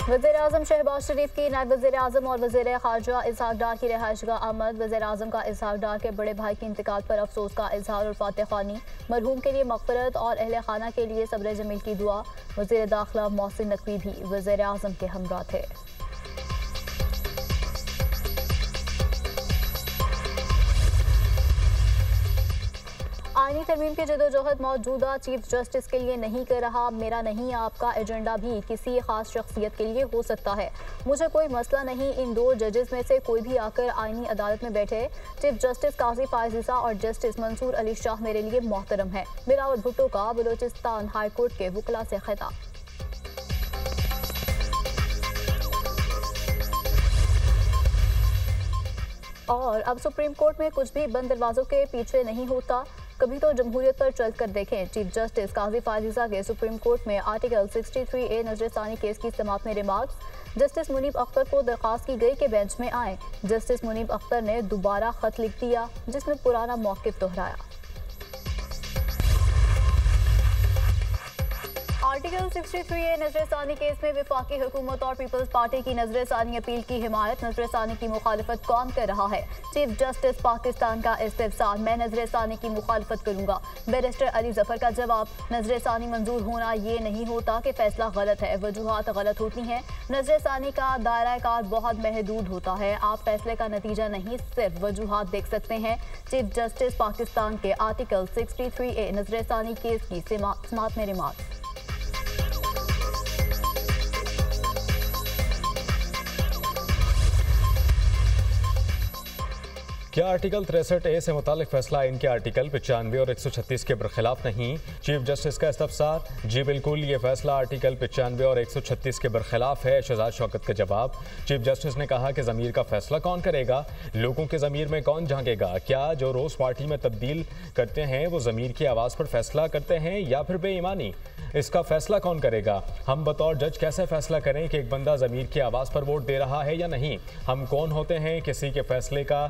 वज़ीर-ए-आज़म शहबाज शरीफ की नायब वज़ीर-ए-आज़म और वज़ीर ख़ारजा इसहाक़ डार की रिहाइशगाह आमद। वज़ीर-ए-आज़म का इसहाक़ डार के बड़े भाई के इंतकाल पर अफसोस का इजहार और फातिह ख़्वानी। मरहूम के लिए मग़फ़िरत और अहले खाना के लिए सब्र जमील की दुआ। वज़ीर दाखिला मोहसिन नकवी भी वज़ीर-ए-आज़म के हमरा थे। आईनी तरमीम की जदोजहद मौजूदा चीफ जस्टिस के लिए नहीं कर रहा। मेरा नहीं आपका एजेंडा भी किसी खास शख्सियत के लिए हो सकता है। मुझे कोई मसला नहीं, इन दो जजेस में से कोई भी आकर आईनी अदालत में बैठे। चीफ जस्टिस काजी फायज़ ईसा और जस्टिस मंसूर अली शाह मेरे लिए मोहतरम है। बिलावल भुट्टो का बलूचिस्तान हाई कोर्ट के वकला से खिताब। और अब सुप्रीम कोर्ट में कुछ भी बंद दरवाजों के पीछे नहीं होता, कभी तो जमहूरियत पर चल कर देखें। चीफ जस्टिस काजी फायज़ ईसा के सुप्रीम कोर्ट में आर्टिकल 63A नजरसानी केस की समाअत में रिमार्क्स। जस्टिस मुनीब अख्तर को दरख्वास्त की गई कि बेंच में आए। जस्टिस मुनीब अख्तर ने दोबारा खत लिख दिया जिसमें पुराना मौक़िफ़ दोहराया। आर्टिकल 63A नजरसानी केस में वफाकी हुकूमत और पीपल्स पार्टी की नजरसानी अपील की हिमायत। नजरसानी की मुखालिफत कौन कर रहा है? चीफ जस्टिस पाकिस्तान का इस्तिफसार, मैं नजरसानी की मुखालिफत करूंगा। बैरिस्टर अली जफर का जवाब, नजरसानी मंजूर होना ये नहीं होता कि फैसला गलत है, वजूहात गलत होती हैं। नजरसानी का दायरा कार बहुत महदूद होता है, आप फैसले का नतीजा नहीं सिर्फ वजूहात देख सकते हैं। चीफ जस्टिस पाकिस्तान के आर्टिकल 63A नजरसानी केस की समाअत में रिमार्क। क्या आर्टिकल 63A से मुतालिक फैसला इनके आर्टिकल 95 और 136 के बरखिलाफ नहीं? चीफ जस्टिस का इस्तफसार, जी बिल्कुल, ये फैसला आर्टिकल 95 और 136 के बरखिलाफ है। शहजाद शौकत का जवाब, चीफ जस्टिस ने कहा कि ज़मीर का फैसला कौन करेगा? लोगों के ज़मीर में कौन झांकेगा? क्या जो रोज़ पार्टी में तब्दील करते हैं वो ज़मीर की आवाज़ पर फैसला करते हैं या फिर बेईमानी? इसका फैसला कौन करेगा? हम बतौर जज कैसे फैसला करें कि एक बंदा ज़मीर की आवाज़ पर वोट दे रहा है या नहीं? हम कौन होते हैं किसी के फैसले का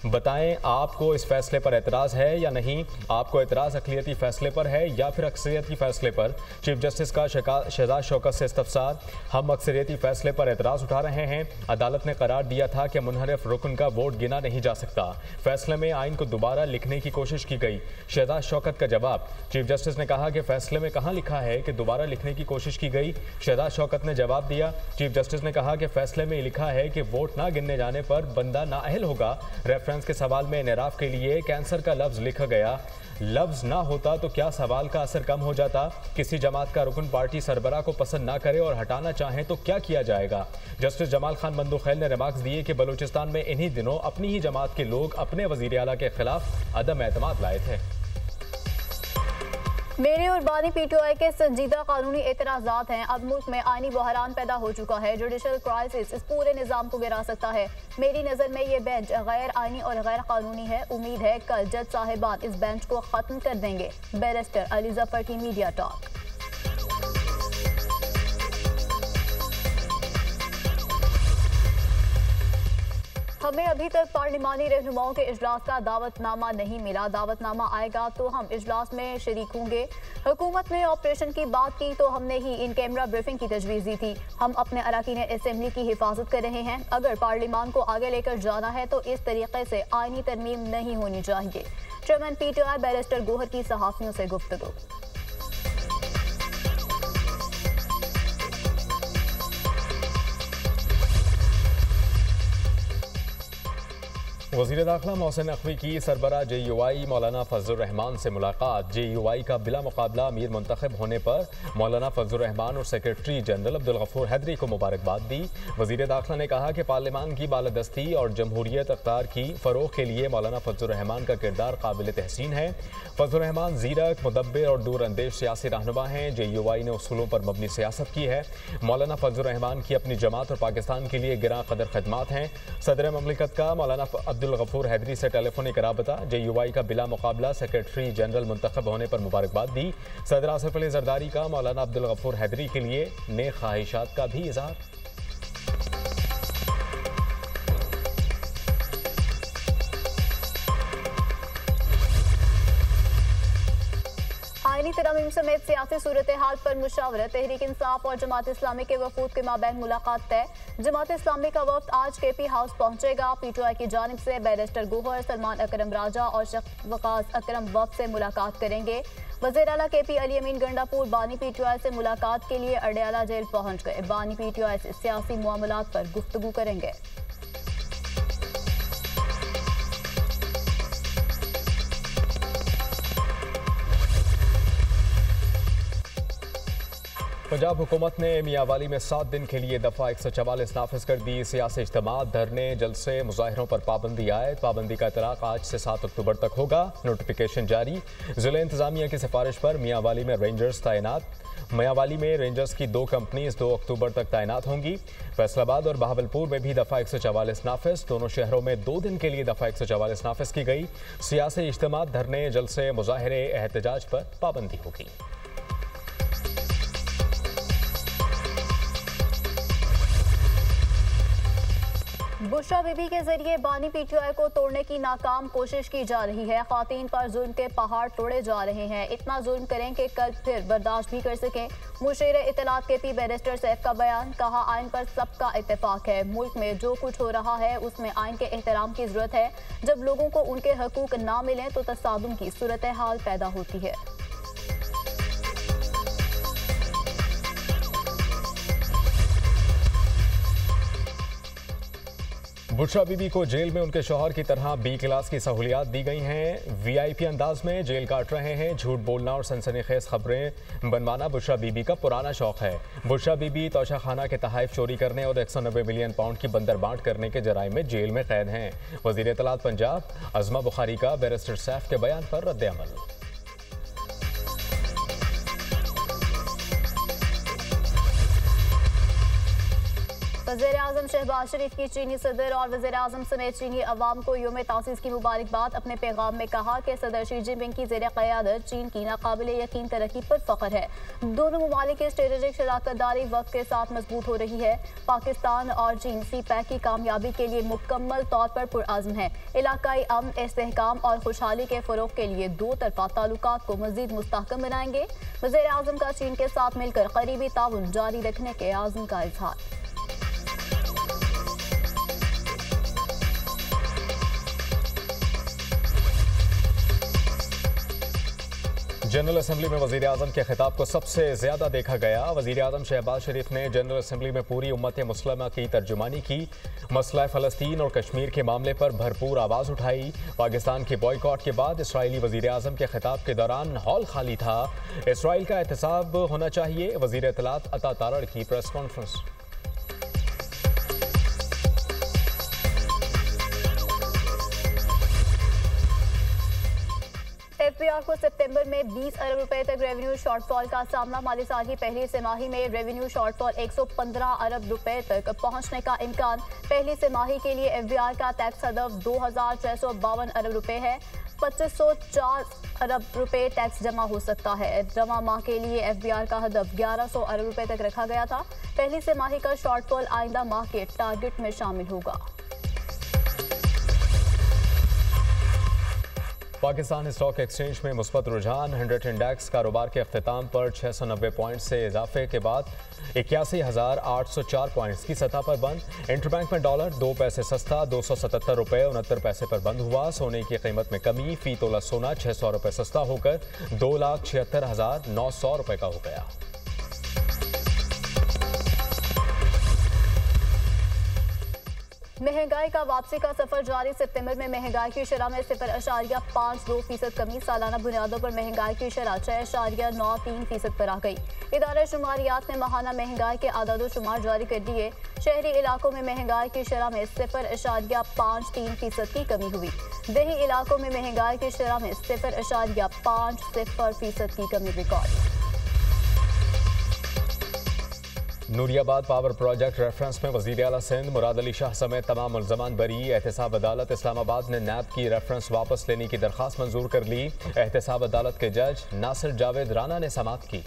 बताएं? आपको इस फैसले पर एतराज़ है या नहीं? आपको एतराज़ अक़लियती फ़ैसले पर है या फिर अक्सरियती फ़ैसले पर? चीफ जस्टिस का शहजाद शौकत से इस्तफसार, हम अक्सरियती फ़ैसले पर एतराज़ उठा रहे हैं। अदालत ने करार दिया था कि मुनहरिफ रुकन का वोट गिना नहीं जा सकता। फैसले में आइन को दोबारा लिखने की कोशिश की गई। शहजाद शौकत का जवाब, चीफ जस्टिस ने कहा कि फैसले में कहाँ लिखा है कि दोबारा लिखने की कोशिश की गई? शहजाद शौकत ने जवाब दिया, चीफ जस्टिस ने कहा कि फैसले में लिखा है कि वोट ना गिनने जाने पर बंदा नाअहल होगा। रेफरेंस के सवाल में इनराफ के लिए कैंसर का लफ्ज़ लिखा गया। लफ्ज़ ना होता तो क्या सवाल का असर कम हो जाता? किसी जमात का रुकन पार्टी सरबराह को पसंद ना करे और हटाना चाहें तो क्या किया जाएगा? जस्टिस जमाल खान बंदूखैल ने रिमार्क्स दिए कि बलूचिस्तान में इन्हीं दिनों अपनी ही जमात के लोग अपने वज़ीर आला के खिलाफ अदम एतमाद लाए थे। मेरे और बानी PTI के संजीदा कानूनी एतराज़ात हैं। अब मुल्क में आईनी बहरान पैदा हो चुका है। जुडिशल क्राइसिस इस पूरे निज़ाम को गिरा सकता है। मेरी नज़र में ये बेंच गैर आईनी और गैर कानूनी है। उम्मीद है कल जज साहिबान इस बेंच को ख़त्म कर देंगे। बैरिस्टर अली जफर की मीडिया टॉक। हमें अभी तक पार्लिमानी रहनुमाओं के इजलास का दावतनामा नहीं मिला। दावतनामा आएगा तो हम इजलास में शरीक होंगे। हुकूमत ने ऑपरेशन की बात की तो हमने ही इन कैमरा ब्रीफिंग की तजवीज़ दी थी। हम अपने अरकान असेंबली की हिफाजत कर रहे हैं। अगर पार्लिमान को आगे लेकर जाना है तो इस तरीके से आईनी तरमीम नहीं होनी चाहिए। चेयरमैन PTI बैरिस्टर गोहर की सहाफ़ियों से गुफ्तगू। वज़ीर दाखिला मोहसिन नकवी की सरबरा JUI मौलाना फजलुर रहमान से मुलाकात। JUI का बिला मुकाबला अमीर मुंतखब होने पर मौलाना फजलुर रहमान और सेक्रेटरी जनरल अब्दुल गफूर हैदरी को मुबारकबाद दी। वज़ीर दाखिला ने कहा कि पार्लिमान की बालादस्ती और जमहूरियत अख्तार की फ़रोग़ के लिए मौलाना फजलुर रहमान का किरदार काबिल तहसीन है। फजलुर रहमान ज़ीरक, मुदब्बिर और दूरअंदेश सियासी रहनुमा हैं। JUI ने उसूलों पर मबनी सियासत की है। मौलाना फजलुर रहमान की अपनी जमात और पाकिस्तान के लिए गिरां कदर खदमात हैं। सदर ममलिकत का मौलाना अब्दुल गफूर हैदरी से टेलीफोनिक राबता। JUI का बिला मुकाबला सेक्रेटरी जनरल मुंतखब होने पर मुबारकबाद दी। सदर आसिफ अली जरदारी का मौलाना अब्दुल गफूर हैदरी के लिए नेक ख्वाहिशात का भी इज़हार। आईनी तरमीम समेत सियासी सूरत हाल पर मुशावरत। तहरीक इंसाफ और जमात इस्लामी के वफूद के माबैन मुलाकात तय। जमात इस्लामी का वफ्द आज KP हाउस पहुंचेगा। PTI की जानिब से बैरिस्टर गोहर, सलमान अकरम राजा और शफकात अकरम वफ्द से मुलाकात करेंगे। वज़ीर आला KP अली अमीन गंडापुर बानी PTI से मुलाकात के लिए अडयाला जेल पहुंच गए। बानी PTI से सियासी मामलात पर गुफ्तगू करेंगे। पंजाब हुकूमत ने मियांवाली में 7 दिन के लिए दफ़ा 144 नाफिज कर दी। सियासी इज्तिमात, धरने, जलसे, मुजाहिरों पर पाबंदी आयद। पाबंदी का इतलाक आज से 7 अक्टूबर तक होगा। नोटिफिकेशन जारी। ज़िला इंतजामिया की सिफारिश पर मियांवाली में रेंजर्स तैनात। मियांवाली में रेंजर्स की 2 कंपनीज 2 अक्टूबर तक तैनात होंगी। फैसलाबाद और बहावलपुर में भी दफ़ा 144 नाफिज। दोनों शहरों में 2 दिन के लिए दफ़ा 144 नाफिज की गई। सियासी इज्तिमात, धरने, जलसे, मुजाहिरे, एहतजाज पर पाबंदी होगी। बुशरा बीबी के जरिए बानी PTI को तोड़ने की नाकाम कोशिश की जा रही है। ख्वातीन पर जुल्म के पहाड़ तोड़े जा रहे हैं। इतना जुल्म करें कि कल फिर बर्दाश्त भी कर सकें। मुशीर इत्तलात KP बैरिस्टर सैफ का बयान। कहा, आइन पर सबका इत्तेफाक है। मुल्क में जो कुछ हो रहा है उसमें आइन के एहतराम की जरूरत है। जब लोगों को उनके हकूक ना मिलें तो तसादुम की सूरत हाल पैदा होती है। बुशरा बीबी को जेल में उनके शौहर की तरह B क्लास की सहूलियात दी गई हैं। VIP अंदाज में जेल काट रहे हैं। झूठ बोलना और सनसनीखेज खबरें बनवाना बुशरा बीबी का पुराना शौक है। बुशरा बीबी तोशा खाना के तहाइफ चोरी करने और 190 मिलियन पाउंड की बंदर बांट करने के जराइम में जेल में कैद हैं। वज़ीर इत्तलात पंजाब अज़मा बुखारी का बैरिस्टर सैफ के बयान पर रद्द-ए-अमल। वज़ीर आज़म शहबाज शरीफ की चीनी सदर और वज़ीर आज़म समेत चीनी अवाम को यौम तासीस की मुबारकबाद। अपने पैगाम में कहा कि सदर शी जिनपिंग की ज़ेर क़यादत चीन की नाकाबिल यकीन तरक्की पर फ़ख्र है। दोनों ममालिक की स्ट्रेटेजिक शराकतदारी वक्त के साथ मजबूत हो रही है। पाकिस्तान और चीन CPEC की कामयाबी के लिए मुकम्मल तौर पर पुरअज़्म है। इलाकाई अमन, इस्तेहकाम और खुशहाली के फ़रोग़ के लिए 2 तरफ़ा ताल्लुकात को मज़ीद मुस्तहकम बनाएंगे। वज़ीर आज़म का चीन के साथ मिलकर करीबी ताउन जारी रखने के आज़म का इज़हार। जनरल असेंबली में वज़ीर आज़म के खिताब को सबसे ज़्यादा देखा गया। वज़ीर आज़म शहबाज शरीफ ने जनरल असेंबली में पूरी उम्मत मुस्लिमा की तर्जुमानी की। मसला फ़लस्तीन और कश्मीर के मामले पर भरपूर आवाज़ उठाई। पाकिस्तान के बॉयकॉट के बाद इसराइली वज़ीर आज़म के खिताब के दौरान हॉल खाली था। इसराइल का एहतसाब होना चाहिए। वज़ीर इत्तलात अता तारड़ की प्रेस कॉन्फ्रेंस। FBR को सितंबर में 20 अरब रुपए तक रेवेन्यू शॉर्टफॉल का सामना। माली साल की पहली तिमाही में रेवेन्यू शॉर्टफॉल 115 अरब रुपए तक पहुंचने का इम्कान। पहली तिमाही के लिए FBR का टैक्स हदफ 2652 अरब रुपए है। 2504 अरब रुपए टैक्स जमा हो सकता है। रवां माह के लिए FBR का हदफ 1100 अरब रुपए तक रखा गया था। पहली तिमाही का शॉर्टफॉल आइंदा माह के टारगेट में शामिल होगा। पाकिस्तान स्टॉक एक्सचेंज में मुस्बत रुझान। 100 इंडेक्स कारोबार के अख्ताम पर 690 पॉइंट से इजाफे के बाद 81,804 पॉइंट्स की सतह पर बंद। इंटरबैंक में डॉलर 2 पैसे सस्ता 277 रुपये 69 पैसे पर बंद हुआ। सोने की कीमत में कमी। फी तोला सोना 600 रुपये सस्ता होकर 2,76,900 रुपये का हो गया। महंगाई का वापसी का सफर जारी। सितंबर में महंगाई की शरह में 0.52% कमी। सालाना बुनियादों पर महंगाई की शरह 6.93% पर आ गई। इदारे शुमारियात ने माहाना महंगाई के आदाद शुमार जारी कर दिए। शहरी इलाकों में महंगाई की शरह में 0.53% की कमी हुई। देही इलाकों में महंगाई की शरह में 0.50% की कमी record. Nooriabad power project reference में वज़ीर आला सिंध मुराद अली शाह समेत तमाम मुल्ज़मान बरी। एहतसाब अदालत इस्लामाबाद ने नैब की रेफरेंस वापस लेने की दरख्वास्त मंजूर कर ली। एहतसाब अदालत के जज नासिर जावेद राना ने समाअत की।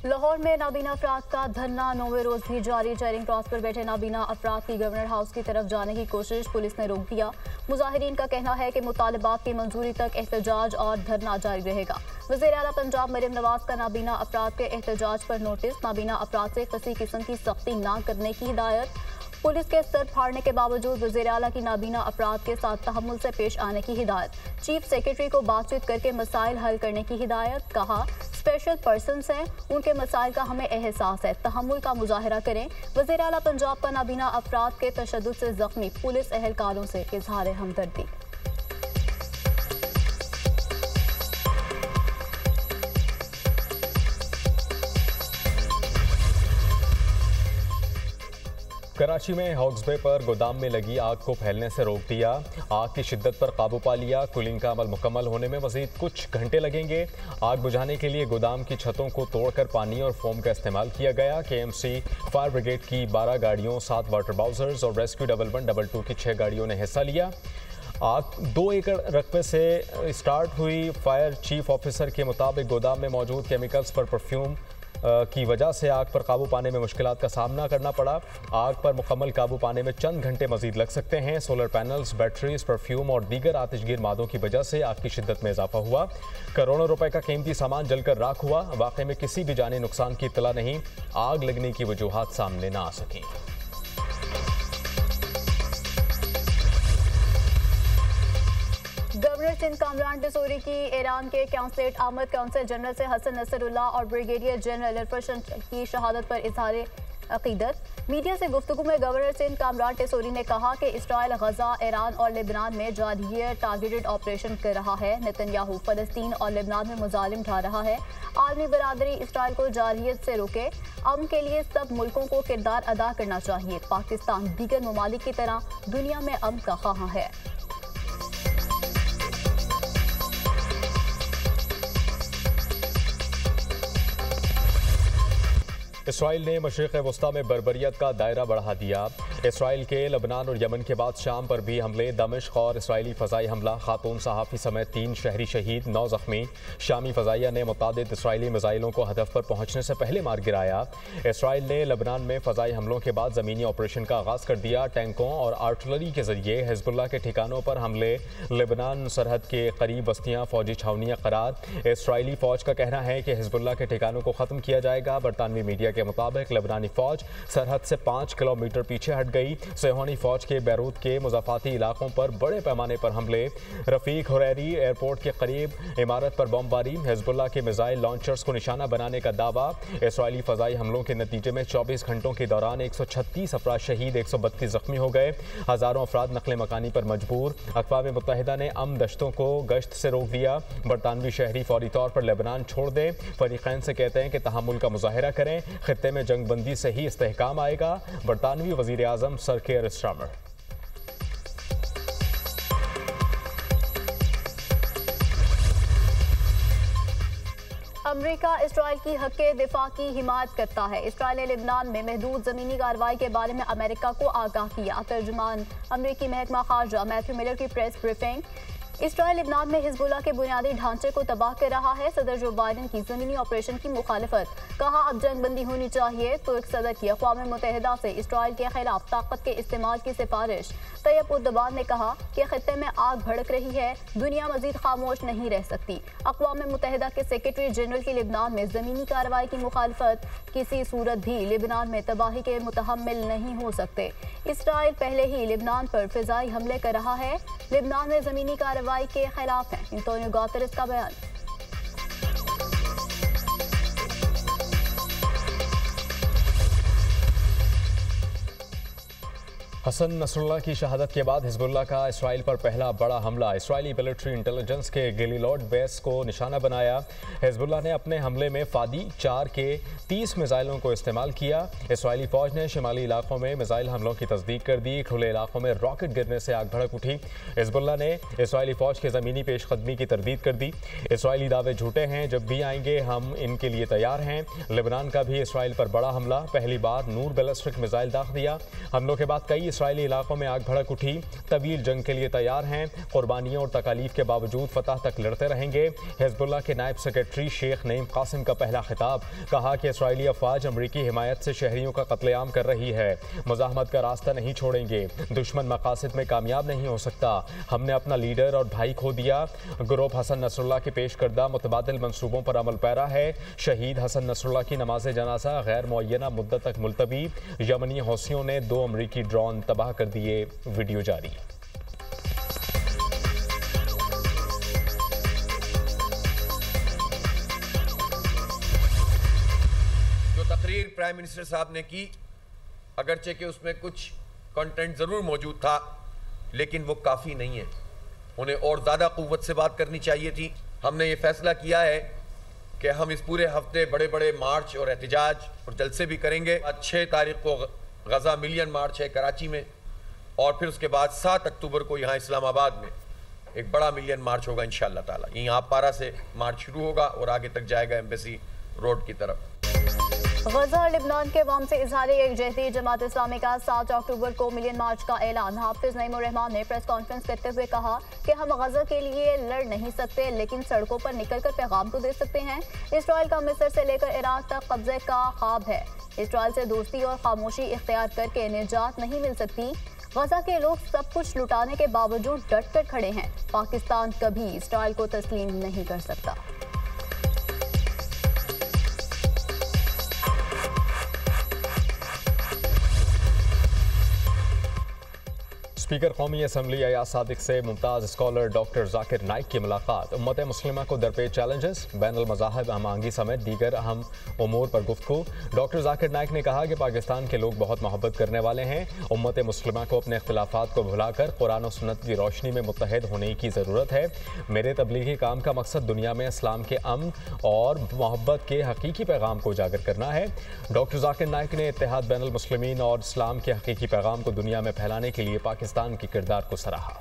लाहौर में नाबीना अफराद का धरना 9वें रोज भी जारी। चेयरिंग क्रॉस पर बैठे नाबीना अफराद की गवर्नर हाउस की तरफ जाने की कोशिश पुलिस ने रोक दिया। मुजाहिरीन का कहना है कि मुतालबात की मंजूरी तक एहतजाज और धरना जारी रहेगा। वज़ीर आला पंजाब मरियम नवाज का नाबीना अफराद के एहतजाज पर नोटिस। नाबीना अफराद से किसी किस्म की सख्ती न करने की हिदायत। पुलिस के सर फाड़ने के बावजूद वज़ीर आला की नाबीना अफराद के साथ तहम्मुल से पेश आने की हिदायत। चीफ सेक्रेटरी को बातचीत करके मसाइल हल करने की हिदायत। कहा स्पेशल पर्सनस हैं, उनके मसाइल का हमें एहसास है, तहम्मुल का मुजाहरा करें। वज़ीर आला पंजाब का नाबीना अफराद के तशद्दुद से ज़ख्मी पुलिस एहलकारों से इजहार हमदर्दी। कराची में हॉक्स बे पर गोदाम में लगी आग को फैलने से रोक दिया। आग की शिद्दत पर काबू पा लिया। कूलिंग का अमल मुकम्मल होने में मजीद कुछ घंटे लगेंगे। आग बुझाने के लिए गोदाम की छतों को तोड़कर पानी और फोम का इस्तेमाल किया गया। KMC फायर ब्रिगेड की 12 गाड़ियों, 7 वाटर बाउजर्स और रेस्क्यू 1112 की 6 गाड़ियों ने हिस्सा लिया। आग 2 एकड़ रकबे से स्टार्ट हुई। फायर चीफ ऑफिसर के मुताबिक गोदाम में मौजूद केमिकल्स पर परफ्यूम की वजह से आग पर काबू पाने में मुश्किलात का सामना करना पड़ा। आग पर मुकम्मल काबू पाने में चंद घंटे मजीद लग सकते हैं। सोलर पैनल्स, बैटरीज, परफ्यूम और दीगर आतिशगीर मादों की वजह से आग की शिद्दत में इजाफा हुआ। करोड़ों रुपए का कीमती सामान जलकर राख हुआ। वाक़े में किसी भी जानी नुकसान की इत्तला नहीं। आग लगने की वजूहात सामने न आ सकी। गवर्नर सिंध कामरान टिसोरी की ईरान के काउंसलेट आमद काउंसिल जनरल से हसन नसरुल्लाह और ब्रिगेडियर जनरल इरफान की शहादत पर इजहार अकीदत। मीडिया से गुफ्तगू में गवर्नर सिंध कामरान टिसोरी ने कहा कि इसराइल गजा, ईरान और लेबनान में जारहियर टारगेटेड ऑपरेशन कर रहा है। नेतन्याहू फलस्तीन और लेबनान में मुजालिम ढा रहा है। आलमी बरादरी इसराइल को जारहियत से रोके। अमन के लिए सब मुल्कों को किरदार अदा करना चाहिए। पाकिस्तान दीगर ममालिक की तरह दुनिया में अमन का ख्वाह है। इसराइल ने मशरिक़ वस्ता में बर्बरियत का दायरा बढ़ा दिया। इसराइल के लबनान और यमन के बाद शाम पर भी हमले। दमिश्क और इसराइली फ़ज़ाई हमला, खातून सहाफ़ी समेत 3 शहरी शहीद, 9 ज़ख्मी। शामी फ़ज़ाइया ने मुतादिद इसराइली मिसाइलों को हदफ पर पहुँचने से पहले मार गिराया। इसराइल ने लबनान में फ़ज़ाई हमलों के बाद ज़मीनी ऑपरेशन का आगाज़ कर दिया। टैंकों और आर्टिलरी के जरिए हिज़्बुल्लाह के ठिकानों पर हमले। लबनान सरहद के करीब बस्तियाँ फ़ौजी छावनियाँ करार। इसराइली फ़ौज का कहना है कि हिज़्बुल्लाह के ठिकानों को ख़त्म किया जाएगा। बरतानवी मीडिया के मुताबिक लबनानी फ़ौज सरहद से 5 किलोमीटर पीछे हट गई। सेहोनी फ़ौज के बैरूत के मुज़ाफ़ाती इलाकों पर बड़े पैमाने पर हमले। रफ़ीक हुरैरी एयरपोर्ट के करीब इमारत पर बमबारी। हिज़्बुल्लाह के मिसाइल लॉन्चर्स को निशाना बनाने का दावा। इसराइली फ़ज़ाई हमलों के नतीजे में 24 घंटों के दौरान 136 अफराद शहीद, 132 ज़ख्मी हो गए। हज़ारों अफराद नक़ल मकानी पर मजबूर। अक़वाम मुत्तहिदा ने अमन दश्तों को गश्त से रोक दिया। बरतानवी शहरी फौरी तौर पर लेबनान छोड़ दें। फ़रीक़ैन से कहते हैं कि तहम्मुल का मुज़ाहरा करें। खित्ते में जंगबंदी से ही इस्तेहकाम आएगा। बरतानवी वज़ीर आज़म सर केयर स्टार्मर। अमरीका इसराइल की हक़ दिफा की हिमायत करता है। इसराइल ने लेबनान में महदूद ज़मीनी कार्रवाई के बारे में अमेरिका को आगाह किया। तर्जुमान अमरीकी महकमा खारजा मैथ्यू मिलर की प्रेस ब्रीफिंग। इसराइल लेबनान में हिज़्बुल्लाह के बुनियादी ढांचे को तबाह कर रहा है। सदर जो बाइडन की ज़मीनी ऑपरेशन की मुखालफत। कहा अब जंगबंदी होनी चाहिए। तुर्क सदर की अक़वाम मुत्तहिदा से इसराइल के खिलाफ ताकत के इस्तेमाल की सिफारिश। तैयब उर्दोगान ने कहा कि खित्ते में आग भड़क रही है, दुनिया मजीद खामोश नहीं रह सकती। अक़वाम मुत्तहिदा के सेक्रेटरी जनरल की लेबनान में ज़मीनी कार्रवाई की मुखालफत। किसी सूरत भी लेबनान में तबाही के मुतहम्मिल नहीं हो सकते। इसराइल पहले ही लेबनान पर फ़िज़ाई हमले कर रहा है। लेबनान में ज़मीनी कार्रवाई के खिलाफ है। एंटोनियो गुतेरेस का बयान। हसन नसरुल्लाह की शहादत के बाद हिज़्बुल्लाह का इसराइल पर पहला बड़ा हमला। इसराइली मिलिट्री इंटेलिजेंस के गिलिलोड बेस को निशाना बनाया। हिज़्बुल्लाह ने अपने हमले में फादी 4 के 30 मिसाइलों को इस्तेमाल किया। इसराइली फ़ौज ने शिमाली इलाकों में मिसाइल हमलों की तस्दीक कर दी। खुले इलाकों में रॉकेट गिरने से आग भड़क उठी। हिज़्बुल्लाह ने इसराइली फ़ौज के ज़मीनी पेशकदमी की तरदीद कर दी। इसराइली दावे झूठे हैं, जब भी आएंगे हम इनके लिए तैयार हैं। लेबनान का भी इसराइल पर बड़ा हमला। पहली बार नूर बैलिस्टिक मिसाइल दाग दिया। हमलों के बाद कई इसराइली इलाकों में आग भड़क उठी, तवील जंग के लिए तैयार हैं, कुर्बानियों और तकालीफ के बावजूद फतह तक लड़ते रहेंगे। हिजबुल्लाह के नायब सेक्रेटरी शेख नईम कासिम का पहला खिताब, कहा कि इसराइली अफवाज अमरीकी हिमायत से शहरियों का कत्लेआम कर रही है, मुज़ाहमत का रास्ता नहीं छोड़ेंगे, दुश्मन मकासद में कामयाब नहीं हो सकता, हमने अपना लीडर और भाई खो दिया। ग्रुप हसन नसरुल्लाह के पेश करदा मुतबादिल मंसूबों पर अमल पैरा है। शहीद हसन नसरुल्लाह की नमाज जनाजा गैर मुअय्यना मुद्दत तक मुलतवी, यमनी हौसियों ने 2 अमरीकी ड्रोन तबाह कर दिए, वीडियो जारी। जो तकरीर प्राइम मिनिस्टर साहब ने की, अगरचे कि उसमें कुछ कंटेंट ज़रूर मौजूद था, लेकिन वो काफ़ी नहीं है। उन्हें और ज़्यादा क़ुव्वत से बात करनी चाहिए थी। हमने ये फैसला किया है कि हम इस पूरे हफ्ते बड़े बड़े मार्च और एहतजाज और जलसे भी करेंगे। 6 तारीख को गज़ा मिलियन मार्च है कराची में, और फिर उसके बाद 7 अक्टूबर को यहाँ इस्लामाबाद में एक बड़ा मिलियन मार्च होगा इंशाअल्लाह ताला। यहाँ पारा से मार्च शुरू होगा और आगे तक जाएगा एम्बेसी रोड की तरफ। गजा और लिबनान के अवाम से इजहार यकजहती, जमात इस्लामी का 7 अक्टूबर को मिलियन मार्च का ऐलान। हाफिज नईमुर रहमान ने प्रेस कॉन्फ्रेंस करते हुए कहा कि हम गजा के लिए लड़ नहीं सकते, लेकिन सड़कों पर निकलकर पैगाम तो दे सकते हैं। इसराइल का मिस्र से लेकर इराक तक कब्जे का ख्वाब है। इसराइल से दोस्ती और खामोशी इख्तियार करके निजात नहीं मिल सकती। गजा के लोग सब कुछ लुटाने के बावजूद डट कर खड़े हैं। पाकिस्तान कभी इसराइल को तस्लीम नहीं कर सकता। स्पीकर कौमी असम्बली अयाज सादिक से मुमताज़ स्कॉलर डॉक्टर जाकिर नाइक की मुलाकात। उम्मत मुस्लिमा को दरपेश चैलेंजेस, बैनुल मज़ाहिब हमआहंगी समेत दीगर अहम उमूर पर गुफ्तगू। डॉक्टर जाकिर नाइक ने कहा कि पाकिस्तान के लोग बहुत मोहब्बत करने वाले हैं। उम्मत मुस्लिमा को अपने इख्तिलाफात को भुलाकर कुरान और सुन्नत की रोशनी में मुत्तहद होने की ज़रूरत है। मेरे तबलीगी काम का मकसद दुनिया में इस्लाम के अमन और मोहब्बत के हकीकी पैगाम को उजागर करना है। डॉक्टर जाकिर नाइक ने इत्तेहाद बैनुल मुस्लिमीन और इस्लाम के हकीकी पैगाम को दुनिया में फैलाने के लिए पाकिस्तान के किरदार को सराहा।